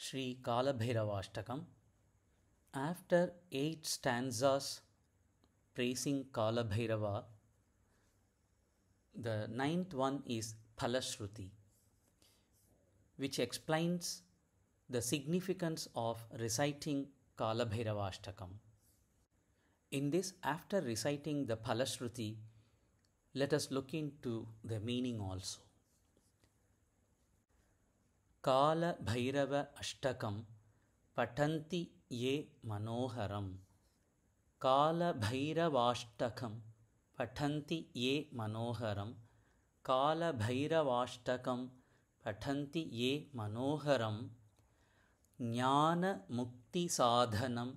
Sri Kalabhairavashtakam. After 8 stanzas praising Kalabhairava, the ninth one is Phalashruti, which explains the significance of reciting Kalabhairavashtakam. In this, after reciting the Phalashruti, let us look into the meaning also. Kala Bhairava Ashtakam Patanti Ye Manoharam. Kala Bhairavashtakam Patanti Ye Manoharam. Kala Bhairavashtakam Patanti Ye Manoharam. Jnana Mukti Sadhanam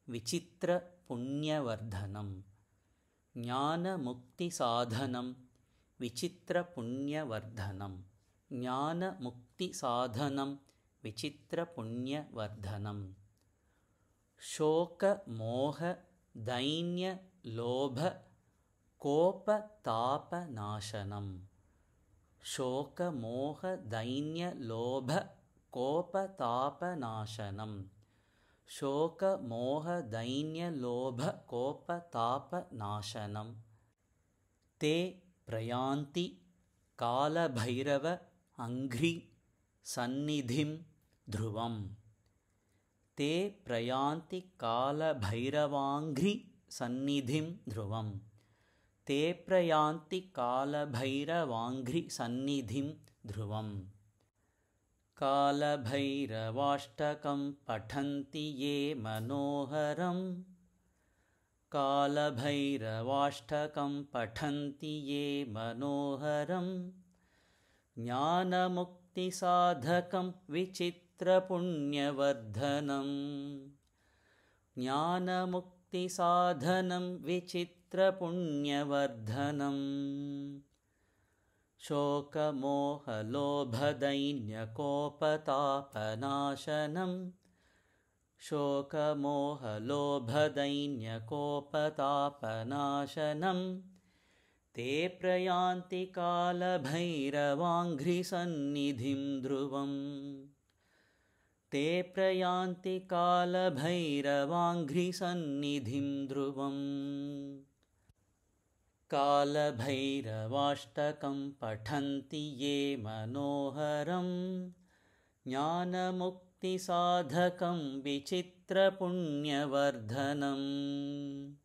Vichitra Punyavardhanam. Jnana Mukti Sadhanam Vichitra Punyavardhanam. Jnana Mukti Sadhanam Vichitra Punyavardhanam. Shoka Moha Dainya Lobha Kopa Tapa Nashanam. Shoka Moha Dainya Lobha Kopa Tapa Nashanam. Shoka Moha Dainya Lobha Kopa Tapa Nashanam. Te Prayanti Kala Bhairava Angri Sannidhim Dhruvam. Te Prayanti Kala Bhairavangri Sannidhim Dhruvam. Te Prayanti Kala Bhairavangri Sannidhim Dhruvam. Kala Bhairavashtakam Pathanti Ye Manoharam. Kala Bhairavashtakam Pathanti Ye Manoharam. Jnana Mukti Sadhakam Vichitra Punyavardhanam. Jnana Mukti Sadhanam Vichitra Punyavardhanam. Shoka Moha Lobha Dainya Kopa Tapa Nashanam. Shoka Moha Lobha Dainya Kopa Tapa Nashanam. Te Prayanti Kala Bhairavangri Sannidhim Dhruvam. Te Prayanti Kala Bhairavangri Sannidhim Dhruvam. Kala Bhairavashtakam Pathanti Ye Manoharam. Jnana Mukti Sadhakam Vichitra Punyavardhanam.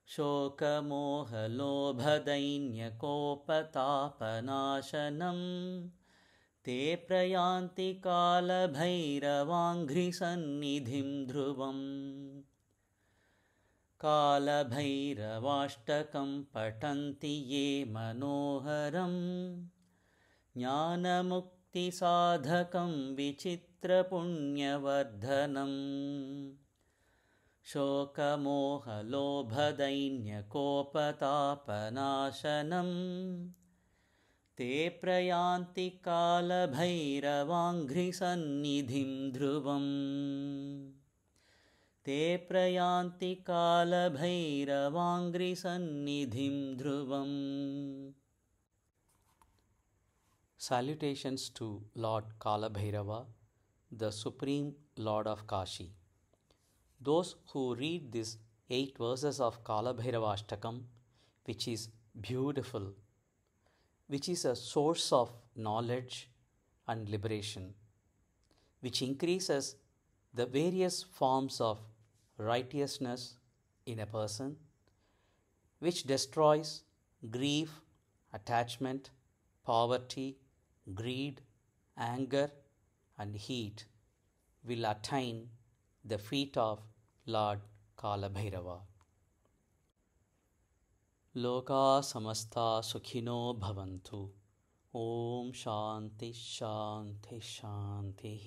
Shoka Moha Lobha Dainya Kopa Tapa Nashanam. Te Prayanti Kala Bhairavangri Sannidhim Dhruvam. Kala Bhairavashtakam Patanti Ye Manoharam. Jnana Mukti Sadhakam Vichitra Punyavardhanam. Shoka Moha Lobha Dainya Kopa Tapa Nashanam. Te Prayanti Kala Bhairavangri Sannidhim Dhruvam. Te Prayanti Kala Bhairavangri Sannidhim Dhruvam. Salutations to Lord Kalabhairava, the Supreme Lord of Kashi. Those who read these 8 verses of Kalabhairavashtakam, which is beautiful, which is a source of knowledge and liberation, which increases the various forms of righteousness in a person, which destroys grief, attachment, poverty, greed, anger, and heat, will attain the feet of Lord Kalabhairava. Loka samasta sukhino bhavantu. Om Shanti Shanti Shanti.